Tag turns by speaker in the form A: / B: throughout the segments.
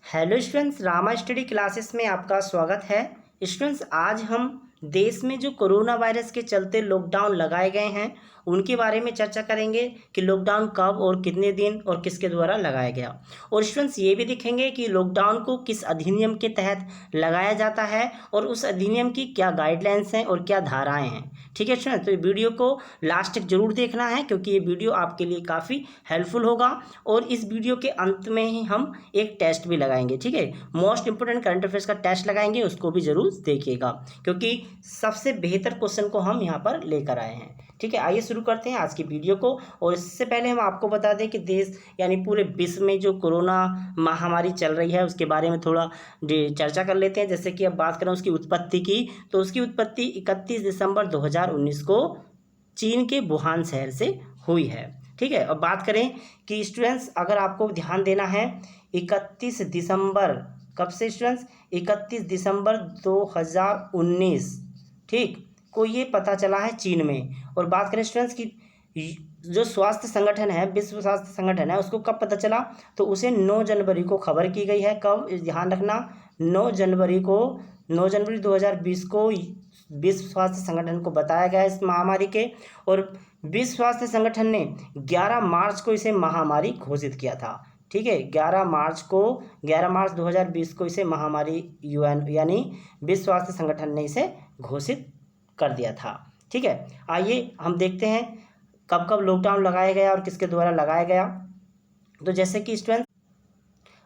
A: Hello students, Rama study classes में आपका स्वागत है। स्टूडेंट्स, आज हम देश में जो कोरोना वायरस के चलते लॉकडाउन लगाए गए हैं उनके बारे में चर्चा करेंगे कि लॉकडाउन कब और कितने दिन और किसके द्वारा लगाया गया। और स्टूडेंट्स ये भी देखेंगे कि लॉकडाउन को किस अधिनियम के तहत लगाया जाता है और उस अधिनियम की क्या गाइडलाइंस हैं और क्या धाराएं हैं। ठीक है स्टूडेंट्स, तो ये वीडियो को लास्ट तक जरूर देखना है क्योंकि ये वीडियो आपके लिए काफ़ी हेल्पफुल होगा। और इस वीडियो के अंत में ही हम एक टेस्ट भी लगाएंगे। ठीक है, मोस्ट इंपोर्टेंट करंट अफेयर्स का टेस्ट लगाएंगे, उसको भी जरूर देखिएगा क्योंकि सबसे बेहतर क्वेश्चन को हम यहाँ पर लेकर आए हैं। ठीक है, आइए शुरू करते हैं आज की वीडियो को। और इससे पहले हम आपको बता दें कि देश यानी पूरे विश्व में जो कोरोना महामारी चल रही है उसके बारे में थोड़ा चर्चा कर लेते हैं। जैसे कि अब बात करें उसकी उत्पत्ति की, तो उसकी उत्पत्ति 31 दिसंबर 2019 को चीन के वुहान शहर से हुई है। ठीक है, अब बात करें कि स्टूडेंट्स अगर आपको ध्यान देना है 31 दिसंबर कब से स्टूडेंट्स 31 दिसंबर 2019 ठीक को ये पता चला है चीन में। और बात करें स्टूडेंट्स की जो स्वास्थ्य संगठन है, विश्व स्वास्थ्य संगठन है, उसको कब पता चला, तो उसे 9 जनवरी को खबर की गई है। कब, ध्यान रखना, 9 जनवरी 2020 को विश्व स्वास्थ्य संगठन को बताया गया इस महामारी के। और विश्व स्वास्थ्य संगठन ने 11 मार्च को इसे महामारी घोषित किया था। ठीक है, 11 मार्च 2020 को इसे महामारी यूएन यानी विश्व स्वास्थ्य संगठन ने इसे घोषित कर दिया था। ठीक है, आइए हम देखते हैं कब कब लॉकडाउन लगाया गया और किसके द्वारा लगाया गया। तो जैसे कि स्टूडेंट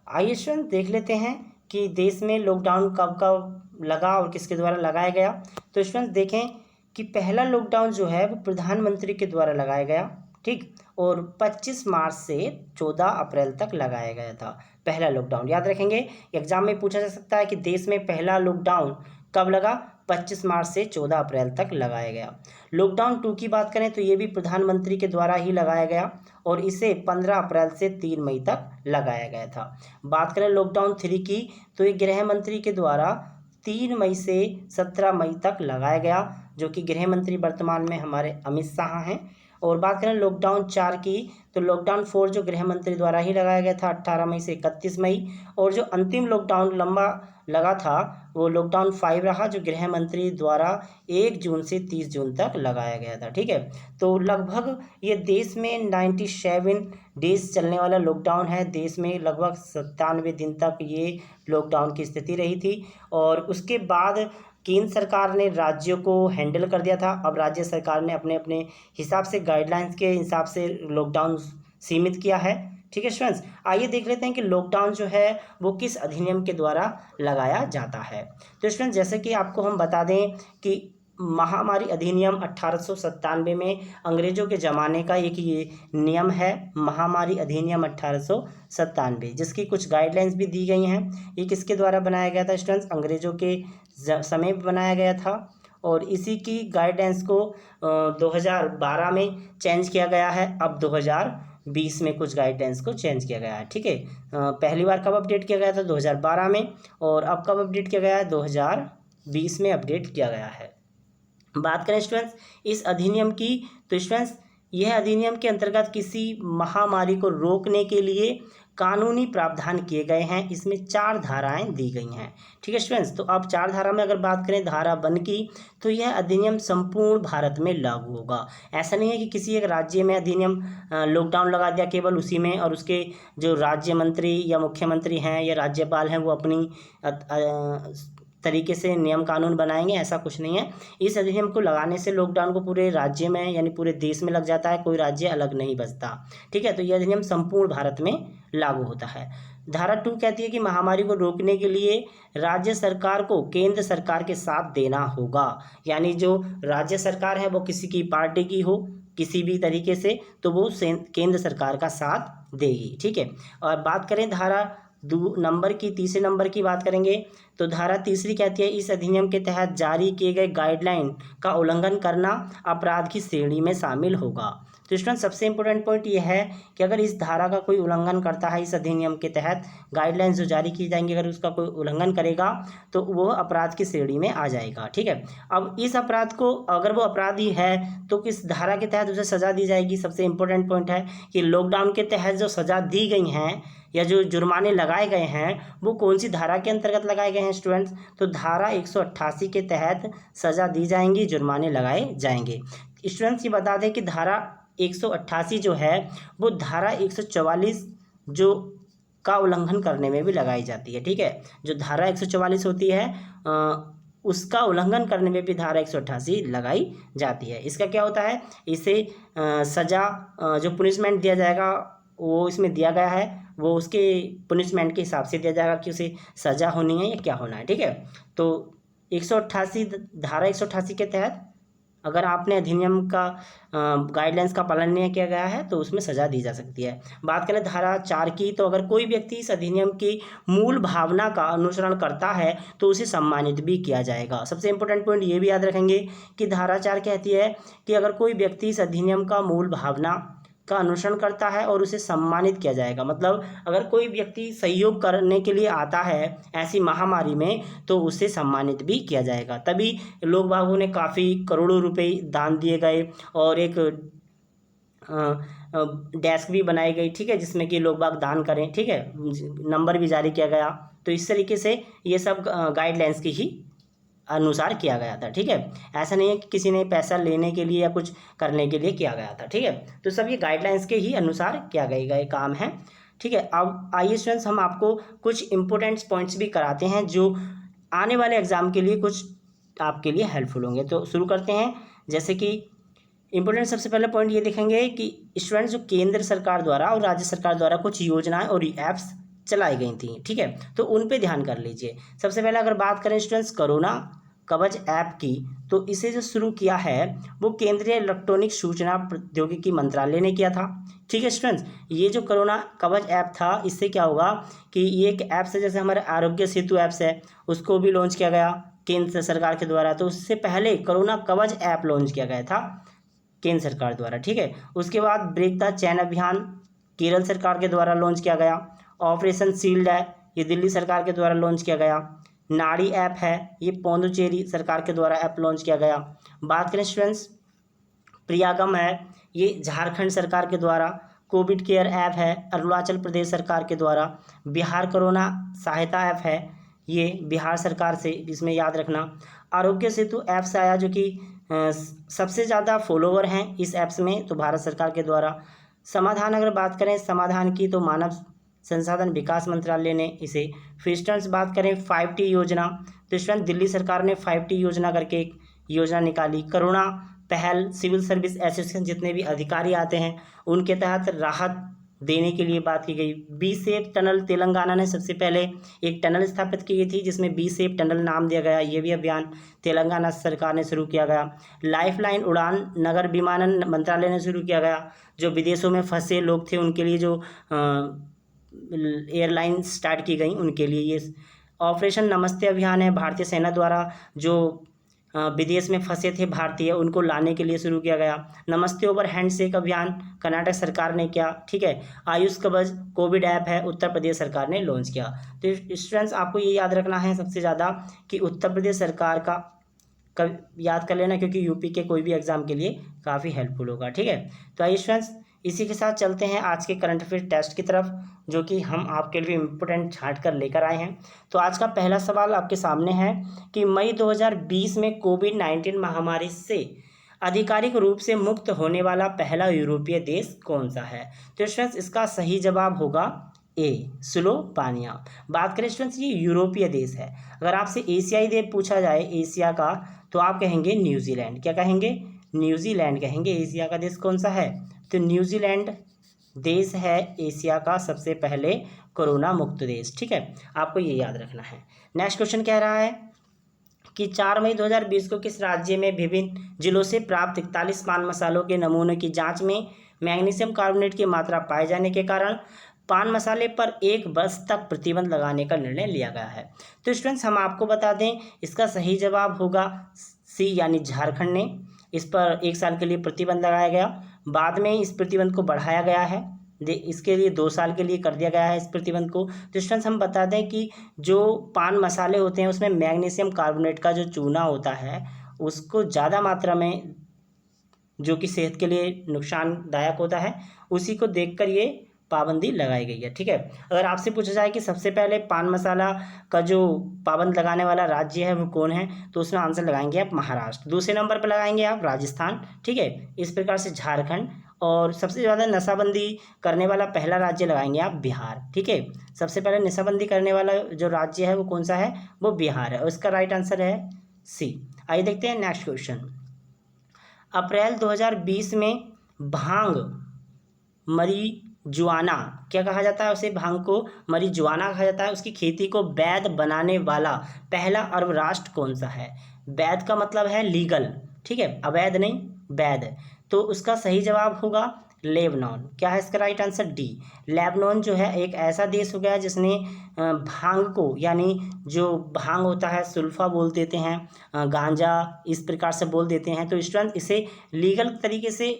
A: आइए स्टूडेंट देख लेते हैं कि देश में लॉकडाउन कब कब लगा और किसके द्वारा लगाया गया। तो स्टूडेंट देखें कि पहला लॉकडाउन जो है वो प्रधानमंत्री के द्वारा लगाया गया। ठीक, और 25 मार्च से 14 अप्रैल तक लगाया गया था पहला लॉकडाउन। याद रखेंगे, एग्जाम में पूछा जा सकता है कि देश में पहला लॉकडाउन कब लगा, 25 मार्च से 14 अप्रैल तक लगाया गया। लॉकडाउन 2 की बात करें तो ये भी प्रधानमंत्री के द्वारा ही लगाया गया और इसे 15 अप्रैल से 3 मई तक लगाया गया था। बात करें लॉकडाउन 3 की तो ये गृह मंत्री के द्वारा 3 मई से 17 मई तक लगाया गया, जो कि गृह मंत्री वर्तमान में हमारे अमित शाह हैं। और बात करें लॉकडाउन 4 की तो लॉकडाउन 4 जो गृह मंत्री द्वारा ही लगाया गया था 18 मई से 31 मई। और जो अंतिम लॉकडाउन लंबा लगा था वो लॉकडाउन 5 रहा, जो गृह मंत्री द्वारा 1 जून से 30 जून तक लगाया गया था। ठीक है, तो लगभग ये देश में 97 डेज चलने वाला लॉकडाउन है। देश में लगभग 97 दिन तक ये लॉकडाउन की स्थिति रही थी। और उसके बाद केंद्र सरकार ने राज्यों को हैंडल कर दिया था। अब राज्य सरकार ने अपने अपने हिसाब से गाइडलाइंस के हिसाब से लॉकडाउन सीमित किया है। ठीक है स्टूडेंट्स, आइए देख लेते हैं कि लॉकडाउन जो है वो किस अधिनियम के द्वारा लगाया जाता है। तो स्टूडेंट्स जैसे कि आपको हम बता दें कि महामारी अधिनियम 1897 में अंग्रेजों के ज़माने का एक ये नियम है, महामारी अधिनियम 1897, जिसकी कुछ गाइडलाइंस भी दी गई हैं। ये किसके द्वारा बनाया गया था स्टूडेंट्स, अंग्रेजों के समय में बनाया गया था। और इसी की गाइडलाइंस को 2012 में चेंज किया गया है। अब 2020 में कुछ गाइडलाइंस को चेंज किया गया है। ठीक है, पहली बार कब अपडेट किया गया था, 2012 में, और अब कब अपडेट किया गया है, 2020 में अपडेट किया गया है। बात करें स्टूडेंट्स इस अधिनियम की तो स्टूडेंट्स यह अधिनियम के अंतर्गत किसी महामारी को रोकने के लिए कानूनी प्रावधान किए गए हैं। इसमें 4 धाराएं दी गई हैं। ठीक है स्टूडेंट्स, तो अब 4 धारा में अगर बात करें धारा 1 की तो यह अधिनियम संपूर्ण भारत में लागू होगा। ऐसा नहीं है कि किसी एक राज्य में अधिनियम लॉकडाउन लगा दिया केवल उसी में, और उसके जो राज्य मंत्री या मुख्यमंत्री हैं या राज्यपाल हैं वो अपनी तरीके से नियम कानून बनाएंगे, ऐसा कुछ नहीं है। इस अधिनियम को लगाने से लॉकडाउन को पूरे राज्य में यानी पूरे देश में लग जाता है, कोई राज्य अलग नहीं बचता। ठीक है, तो यह अधिनियम संपूर्ण भारत में लागू होता है। धारा 2 कहती है कि महामारी को रोकने के लिए राज्य सरकार को केंद्र सरकार के साथ देना होगा। यानी जो राज्य सरकार है वो किसी की पार्टी की हो किसी भी तरीके से तो वो केंद्र सरकार का साथ देगी। ठीक है, और बात करें धारा 2 नंबर की, तीसरे नंबर की बात करेंगे तो धारा 3 कहती है इस अधिनियम के तहत जारी किए गए गाइडलाइन का उल्लंघन करना अपराध की श्रेणी में शामिल होगा। तो स्टूडेंट सबसे इंपॉर्टेंट पॉइंट ये है कि अगर इस धारा का कोई उल्लंघन करता है, इस अधिनियम के तहत गाइडलाइंस जो जारी की जाएंगी, अगर उसका कोई उल्लंघन करेगा तो वो अपराध की श्रेणी में आ जाएगा। ठीक है, अब इस अपराध को अगर वो अपराधी है तो किस धारा के तहत उसे सज़ा दी जाएगी। सबसे इंपॉर्टेंट पॉइंट है कि लॉकडाउन के तहत जो सज़ा दी गई हैं या जो जुर्माने लगाए गए हैं वो कौन सी धारा के अंतर्गत लगाए गए हैं स्टूडेंट्स, तो धारा 188 के तहत सज़ा दी जाएंगी, जुर्माने लगाए जाएंगे। स्टूडेंट्स ये बता दें कि धारा 188 जो है वो धारा 144 जो का उल्लंघन करने में भी लगाई जाती है। ठीक है, जो धारा 144 होती है उसका उल्लंघन करने में भी धारा 188 लगाई जाती है। इसका क्या होता है, इसे सज़ा जो पनिशमेंट दिया जाएगा वो इसमें दिया गया है, वो उसके पनिशमेंट के हिसाब से दिया जाएगा कि उसे सज़ा होनी है या क्या होना है। ठीक है, तो 188 धारा 188 के तहत अगर आपने अधिनियम का गाइडलाइंस का पालन नहीं किया गया है तो उसमें सज़ा दी जा सकती है। बात करें धारा 4 की, तो अगर कोई व्यक्ति इस अधिनियम की मूल भावना का अनुसरण करता है तो उसे सम्मानित भी किया जाएगा। सबसे इंपॉर्टेंट पॉइंट ये भी याद रखेंगे कि धारा 4 कहती है कि अगर कोई व्यक्ति इस अधिनियम का मूल भावना का अनुसरण करता है और उसे सम्मानित किया जाएगा। मतलब अगर कोई व्यक्ति सहयोग करने के लिए आता है ऐसी महामारी में तो उसे सम्मानित भी किया जाएगा। तभी लोग बागों ने काफ़ी करोड़ों रुपए दान दिए गए और एक डेस्क भी बनाई गई। ठीक है, जिसमें कि लोग बाग दान करें। ठीक है, नंबर भी जारी किया गया। तो इस तरीके से ये सब गाइडलाइंस की ही अनुसार किया गया था। ठीक है, ऐसा नहीं है कि किसी ने पैसा लेने के लिए या कुछ करने के लिए किया गया था। ठीक है, तो सब ये गाइडलाइंस के ही अनुसार किया गए काम है। ठीक है, अब आइए स्टूडेंट्स हम आपको कुछ इंपॉर्टेंट पॉइंट्स भी कराते हैं जो आने वाले एग्जाम के लिए कुछ आपके लिए हेल्पफुल होंगे। तो शुरू करते हैं। जैसे कि इंपॉर्टेंट सबसे पहले पॉइंट ये देखेंगे कि स्टूडेंट्स जो केंद्र सरकार द्वारा और राज्य सरकार द्वारा कुछ योजनाएं और ऐप्स चलाई गई थी। ठीक है, तो उन पे ध्यान कर लीजिए। सबसे पहले अगर बात करें स्टूडेंट्स कोरोना कवच ऐप की, तो इसे जो शुरू किया है वो केंद्रीय इलेक्ट्रॉनिक सूचना प्रौद्योगिकी मंत्रालय ने किया था। ठीक है स्टूडेंट्स, ये जो कोरोना कवच ऐप था इससे क्या होगा कि ये एक ऐप से, जैसे हमारे आरोग्य सेतु ऐप्स है उसको भी लॉन्च किया गया केंद्र सरकार के द्वारा, तो उससे पहले कोरोना कवच ऐप लॉन्च किया गया था केंद्र सरकार द्वारा। ठीक है, उसके बाद ब्रेक द चेन अभियान केरल सरकार के द्वारा लॉन्च किया गया। ऑपरेशन शील्ड है, ये दिल्ली सरकार के द्वारा लॉन्च किया गया। नाड़ी ऐप है, ये पौंडुचेरी सरकार के द्वारा ऐप लॉन्च किया गया। बात करें स्टूडेंट्स प्रियागम है, ये झारखंड सरकार के द्वारा। कोविड केयर ऐप है अरुणाचल प्रदेश सरकार के द्वारा। बिहार कोरोना सहायता ऐप है, ये बिहार सरकार से, इसमें याद रखना। आरोग्य सेतु ऐप से आया जो कि सबसे ज़्यादा फॉलोवर हैं इस ऐप्स में, तो भारत सरकार के द्वारा। समाधान अगर बात करें समाधान की, तो मानव संसाधन विकास मंत्रालय ने इसे। फिर स्टूडेंट्स बात करें 5T योजना, तो स्टूडेंट दिल्ली सरकार ने 5T योजना करके एक योजना निकाली। करुणा पहल सिविल सर्विस एसोसिएशन जितने भी अधिकारी आते हैं उनके तहत राहत देने के लिए बात की गई। बी सेफ टनल तेलंगाना ने सबसे पहले एक टनल स्थापित की गई थी जिसमें बी सेफ टनल नाम दिया गया, ये भी अभियान तेलंगाना सरकार ने शुरू किया गया। लाइफलाइन उड़ान नगर विमानन मंत्रालय ने शुरू किया गया, जो विदेशों में फंसे लोग थे उनके लिए जो एयरलाइन स्टार्ट की गई उनके लिए ये। ऑपरेशन नमस्ते अभियान है भारतीय सेना द्वारा, जो विदेश में फंसे थे भारतीय उनको लाने के लिए शुरू किया गया। नमस्ते ओवर हैंडशेक अभियान कर्नाटक सरकार ने किया। ठीक है, आयुष कवच कोविड ऐप है उत्तर प्रदेश सरकार ने लॉन्च किया। तो स्टूडेंट्स आपको ये याद रखना है सबसे ज़्यादा कि उत्तर प्रदेश सरकार का याद कर लेना, क्योंकि यूपी के कोई भी एग्जाम के लिए काफ़ी हेल्पफुल होगा। ठीक है, तो आइए स्टूडेंट्स इसी के साथ चलते हैं आज के करंट अफेयर टेस्ट की तरफ, जो कि हम आपके लिए इम्पोर्टेंट छांट कर लेकर आए हैं। तो आज का पहला सवाल आपके सामने है कि मई 2020 में कोविड-19 महामारी से आधिकारिक रूप से मुक्त होने वाला पहला यूरोपीय देश कौन सा है। तो स्टूडेंट्स इसका सही जवाब होगा ए स्लोवानिया। बात करें स्टूडेंट्स ये यूरोपीय देश है। अगर आपसे एशियाई देश पूछा जाए एशिया का, तो आप कहेंगे न्यूजीलैंड। क्या कहेंगे? न्यूजीलैंड कहेंगे। एशिया का देश कौन सा है? तो न्यूजीलैंड देश है एशिया का सबसे पहले कोरोना मुक्त देश। ठीक है, आपको ये याद रखना है। नेक्स्ट क्वेश्चन कह रहा है कि 4 मई 2020 को किस राज्य में विभिन्न जिलों से प्राप्त 41 पान मसालों के नमूनों की जांच में मैग्नीशियम कार्बोनेट की मात्रा पाए जाने के कारण पान मसाले पर 1 वर्ष तक प्रतिबंध लगाने का निर्णय लिया गया है। तो स्टूडेंट्स हम आपको बता दें इसका सही जवाब होगा सी, यानी झारखंड ने इस पर 1 साल के लिए प्रतिबंध लगाया गया। बाद में इस प्रतिबंध को बढ़ाया गया है, इसके लिए 2 साल के लिए कर दिया गया है इस प्रतिबंध को। तो स्टूडेंट्स हम बता दें कि जो पान मसाले होते हैं उसमें मैग्नीशियम कार्बोनेट का जो चूना होता है उसको ज़्यादा मात्रा में, जो कि सेहत के लिए नुकसानदायक होता है, उसी को देखकर ये पाबंदी लगाई गई है। ठीक है, अगर आपसे पूछा जाए कि सबसे पहले पान मसाला का जो पाबंद लगाने वाला राज्य है वो कौन है, तो उसमें आंसर लगाएंगे आप महाराष्ट्र। दूसरे नंबर पर लगाएंगे आप राजस्थान। ठीक है, इस प्रकार से झारखंड, और सबसे ज़्यादा नशाबंदी करने वाला पहला राज्य लगाएंगे आप बिहार। ठीक है, सबसे पहले नशाबंदी करने वाला जो राज्य है वो कौन सा है, वो बिहार है, और इसका राइट आंसर है सी। आइए देखते हैं नेक्स्ट क्वेश्चन। अप्रैल 2020 में भांग मरीजुआना, क्या कहा जाता है उसे, भांग को मरीजुआना कहा जाता है, उसकी खेती को वैध बनाने वाला पहला अरब राष्ट्र कौन सा है। वैध का मतलब है लीगल, ठीक है, अवैध नहीं, वैध। तो उसका सही जवाब होगा लेबनान। क्या है इसका राइट आंसर, डी। लेबनान जो है एक ऐसा देश हो गया जिसने भांग को, यानी जो भांग होता है सुल्फा बोल देते हैं, गांजा इस प्रकार से बोल देते हैं, तो स्टूडेंट इसे लीगल तरीके से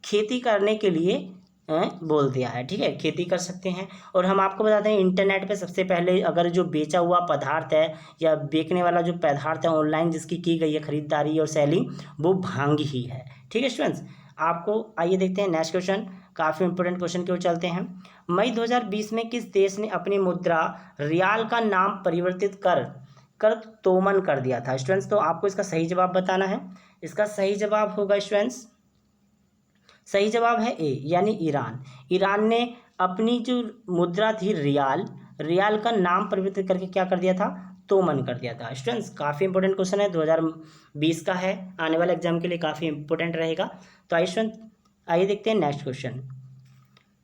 A: खेती करने के लिए बोल दिया है। ठीक है, खेती कर सकते हैं। और हम आपको बताते हैं इंटरनेट पे सबसे पहले अगर जो बेचा हुआ पदार्थ है या बेचने वाला जो पदार्थ है ऑनलाइन जिसकी की गई है खरीदारी और सेलिंग, वो भांग ही है। ठीक है स्टूडेंट्स, आपको आइए देखते हैं नेक्स्ट क्वेश्चन, काफ़ी इंपॉर्टेंट क्वेश्चन की ओर चलते हैं। मई 2020 में किस देश ने अपनी मुद्रा रियाल का नाम परिवर्तित कर कर तोमन कर दिया था स्टूडेंट्स। तो आपको इसका सही जवाब बताना है। इसका सही जवाब होगा स्टूडेंट्स, सही जवाब है ए, यानी ईरान। ईरान ने अपनी जो मुद्रा थी रियाल, रियाल का नाम परिवर्तित करके क्या कर दिया था, तोमन कर दिया था। स्टूडेंट्स काफ़ी इंपॉर्टेंट क्वेश्चन है, 2020 का है, आने वाले एग्जाम के लिए काफ़ी इंपॉर्टेंट रहेगा। तो आइए देखते हैं नेक्स्ट क्वेश्चन।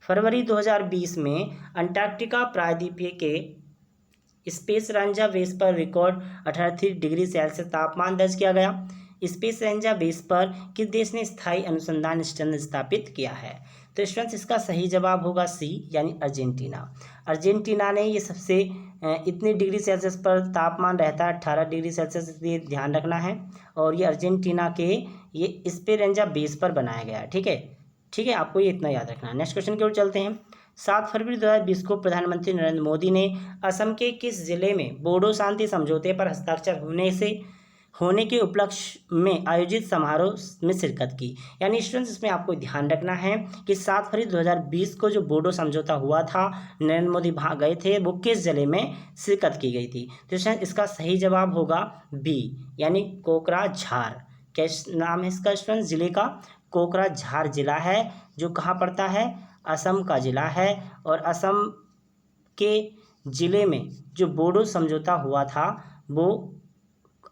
A: फरवरी 2020 में अंटार्कटिका प्रायद्वीपीय के स्पेस रेंजर बेस पर रिकॉर्ड 38 डिग्री सेल्सियस तापमान दर्ज किया गया। स्पेस रेंजर बेस पर किस देश ने स्थायी अनुसंधान स्टेशन स्थापित किया है। तो स्टूडेंट्स इसका सही जवाब होगा सी, यानी अर्जेंटीना। अर्जेंटीना ने ये सबसे इतनी डिग्री सेल्सियस पर तापमान रहता है 18 डिग्री सेल्सियस, इसलिए ध्यान रखना है। और ये अर्जेंटीना के ये स्पेस रेंजर बेस पर बनाया गया है। ठीक है, ठीक है, आपको ये इतना याद रखना है। नेक्स्ट क्वेश्चन की ओर चलते हैं। 7 फरवरी 2020 को प्रधानमंत्री नरेंद्र मोदी ने असम के किस जिले में बोडो शांति समझौते पर हस्ताक्षर होने के उपलक्ष्य में आयोजित समारोह में शिरकत की। यानी स्टूडेंट्स इसमें आपको ध्यान रखना है कि 7 फरवरी 2020 को जो बोडो समझौता हुआ था, नरेंद्र मोदी भाग गए थे, वो किस जिले में शिरकत की गई थी। तो स्टूडेंट्स इसका सही जवाब होगा बी, यानी कोकराझार। क्या नाम है इसका स्टूडेंट्स जिले का, कोकराझार जिला है, जो कहाँ पड़ता है, असम का जिला है। और असम के ज़िले में जो बोडो समझौता हुआ था वो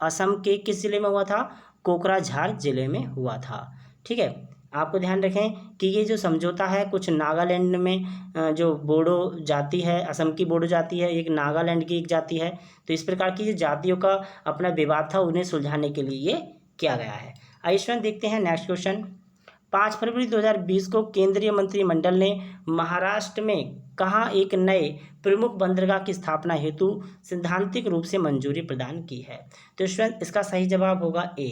A: असम के किस ज़िले में हुआ था, कोकराझार ज़िले में हुआ था। ठीक है, आपको ध्यान रखें कि ये जो समझौता है कुछ नागालैंड में जो बोडो जाति है, असम की बोडो जाति है, एक नागालैंड की एक जाति है, तो इस प्रकार की जो जातियों का अपना विवाद था उन्हें सुलझाने के लिए ये किया गया है। आइए स्टूडेंट देखते हैं नेक्स्ट क्वेश्चन। 5 फरवरी 2020 को केंद्रीय मंत्रिमंडल ने महाराष्ट्र में कहाँ एक नए प्रमुख बंदरगाह की स्थापना हेतु सैद्धांतिक रूप से मंजूरी प्रदान की है। तो स्टूडेंट इसका सही जवाब होगा ए।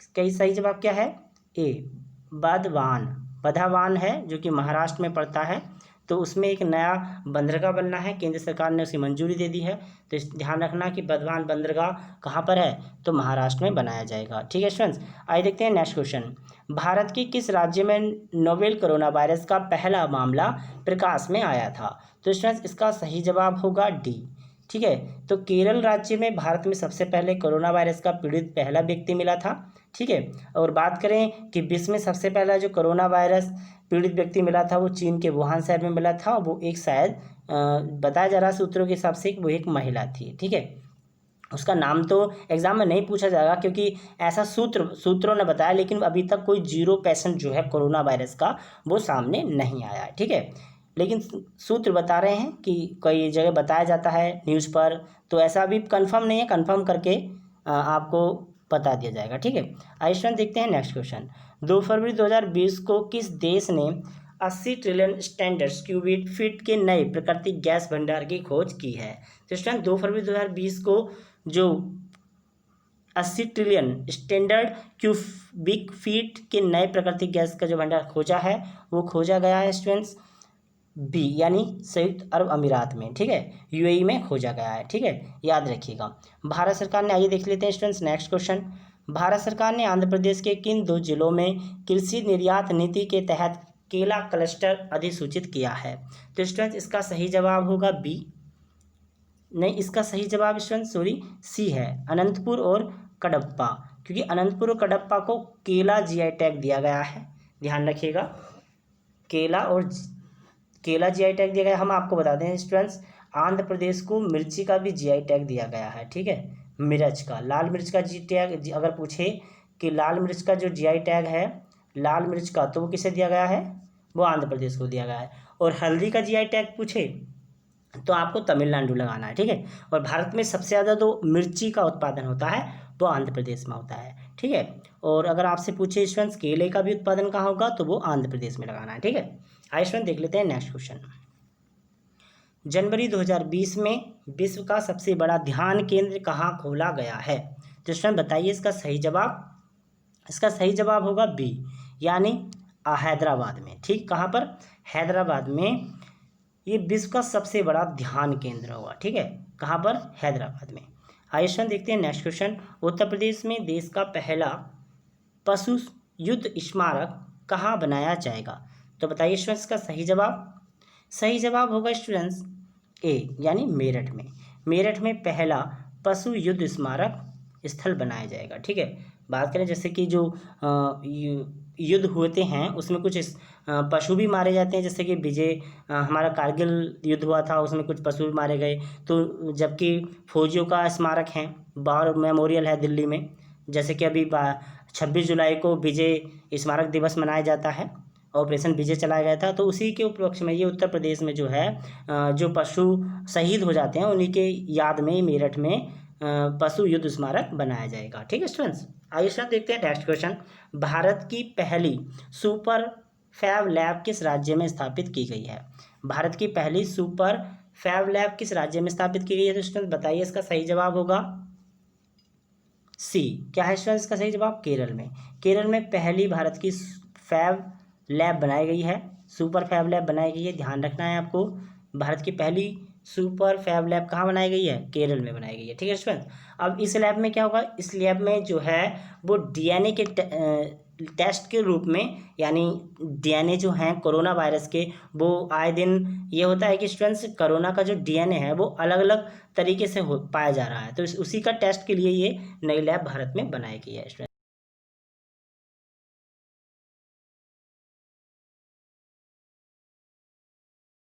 A: इसका सही जवाब क्या है, ए, बधावान है, जो कि महाराष्ट्र में पड़ता है। तो उसमें एक नया बंदरगाह बनना है, केंद्र सरकार ने उसकी मंजूरी दे दी है। तो ध्यान रखना कि बधवान बंदरगाह कहाँ पर है, तो महाराष्ट्र में बनाया जाएगा। ठीक है स्टूडेंट्स, आइए देखते हैं नेक्स्ट क्वेश्चन। भारत के किस राज्य में नोवेल कोरोना वायरस का पहला मामला प्रकाश में आया था। तो स्टूडेंट्स इसका सही जवाब होगा डी। ठीक है, तो केरल राज्य में भारत में सबसे पहले कोरोना वायरस का पीड़ित पहला व्यक्ति मिला था। ठीक है, और बात करें कि विश्व में सबसे पहला जो कोरोना वायरस पीड़ित व्यक्ति मिला था वो चीन के वुहान शहर में मिला था। वो एक शायद बताया जा रहा है सूत्रों के हिसाब से वो एक महिला थी। ठीक है, उसका नाम तो एग्जाम में नहीं पूछा जाएगा क्योंकि ऐसा सूत्रों ने बताया, लेकिन अभी तक कोई 0% जो है कोरोना वायरस का वो सामने नहीं आया है। ठीक है, लेकिन सूत्र बता रहे हैं कि कई जगह बताया जाता है न्यूज़ पर, तो ऐसा अभी कंफर्म नहीं है, कंफर्म करके आपको बता दिया जाएगा। ठीक है, आइए देखते हैं नेक्स्ट क्वेश्चन। 2 फरवरी 2020 को किस देश ने 80 ट्रिलियन स्टैंडर्ड क्यूबिक फीट के नए प्राकृतिक गैस भंडार की खोज की है। तो स्टूडेंट 2 फरवरी 2020 को जो 80 ट्रिलियन स्टैंडर्ड क्यूबिक फीट के नए प्राकृतिक गैस का जो भंडार खोजा है वो खोजा गया है स्टूडेंट्स बी यानी संयुक्त अरब अमीरात में, ठीक है, यूएई में खोजा गया है, ठीक है, याद रखिएगा। भारत सरकार ने, आइए देख लेते हैं स्टूडेंट्स नेक्स्ट क्वेश्चन। भारत सरकार ने आंध्र प्रदेश के किन 2 जिलों में कृषि निर्यात नीति के तहत केला क्लस्टर अधिसूचित किया है? तो स्टूडेंट्स इसका सही जवाब होगा बी, नहीं इसका सही जवाब स्टूडेंट सॉरी सी है, अनंतपुर और कडप्पा, क्योंकि अनंतपुर और कडप्पा को केला जीआई टैग दिया गया है, ध्यान रखिएगा, केला जीआई टैग दिया गया। हम आपको बताते हैं स्टूडेंट्स, आंध्र प्रदेश को मिर्ची का भी जीआई टैग दिया गया है, ठीक है, मिर्च का, लाल मिर्च का जी टैग अगर पूछे कि लाल मिर्च का जो जीआई टैग है लाल मिर्च का, तो वो किसे दिया गया है? वो आंध्र प्रदेश को दिया गया है। और हल्दी का जीआई टैग पूछे तो आपको तमिलनाडु लगाना है, ठीक है। और भारत में सबसे ज़्यादा जो मिर्ची का उत्पादन होता है वो आंध्र प्रदेश में होता है, ठीक है। और अगर आपसे पूछे स्टूडेंट्स केले का भी उत्पादन कहाँ होगा, तो वो आंध्र प्रदेश में लगाना है, ठीक है। आइए स्टूडेंट देख लेते हैं नेक्स्ट क्वेश्चन। जनवरी 2020 में विश्व का सबसे बड़ा ध्यान केंद्र कहाँ खोला गया है? तो स्टूडेंट बताइए इसका सही जवाब। इसका सही जवाब होगा बी, यानी हैदराबाद में, ठीक, कहाँ पर? हैदराबाद में ये विश्व का सबसे बड़ा ध्यान केंद्र होगा, ठीक है, कहाँ पर? हैदराबाद में। आइए स्टूडेंट देखते हैं नेक्स्ट क्वेश्चन। उत्तर प्रदेश में देश का पहला पशु युद्ध स्मारक कहाँ बनाया जाएगा? तो बताइए स्टूडेंट्स इसका सही जवाब। सही जवाब होगा स्टूडेंट्स ए, यानी मेरठ में। मेरठ में पहला पशु युद्ध स्मारक स्थल बनाया जाएगा, ठीक है। बात करें जैसे कि जो युद्ध होते हैं उसमें कुछ पशु भी मारे जाते हैं, जैसे कि विजय हमारा कारगिल युद्ध हुआ था उसमें कुछ पशु भी मारे गए, तो जबकि फौजियों का स्मारक है, वॉर मेमोरियल है दिल्ली में, जैसे कि अभी 26 जुलाई को विजय स्मारक दिवस मनाया जाता है, ऑपरेशन विजय चलाया गया था, तो उसी के उपलक्ष्य में ये उत्तर प्रदेश में जो है जो पशु शहीद हो जाते हैं उन्हीं के याद में मेरठ में पशु युद्ध स्मारक बनाया जाएगा, ठीक है स्टूडेंट्स। आइए स्टूडेंट देखते हैं नेक्स्ट क्वेश्चन। भारत की पहली सुपर फैब लैब किस राज्य में स्थापित की गई है? भारत की पहली सुपर फैब लैब किस राज्य में स्थापित की गई है? तो स्टूडेंट बताइए इसका सही जवाब होगा सी। क्या है स्टूडेंट इसका सही जवाब? केरल में। केरल में पहली भारत की फैब लैब बनाई गई है, सुपर फैब लैब बनाई गई है, ध्यान रखना है आपको। भारत की पहली सुपर फैब लैब कहाँ बनाई गई है? केरल में बनाई गई है, ठीक है स्टूडेंट। अब इस लैब में क्या होगा? इस लैब में जो है वो डीएनए के टेस्ट के रूप में, यानी डीएनए जो हैं कोरोना वायरस के, वो आए दिन ये होता है कि स्टूडेंट्स कोरोना का जो डीएनए है वो अलग अलग तरीके से पाया जा रहा है, तो उसी का टेस्ट के लिए ये नई लैब भारत में बनाई गई है स्टूडेंट।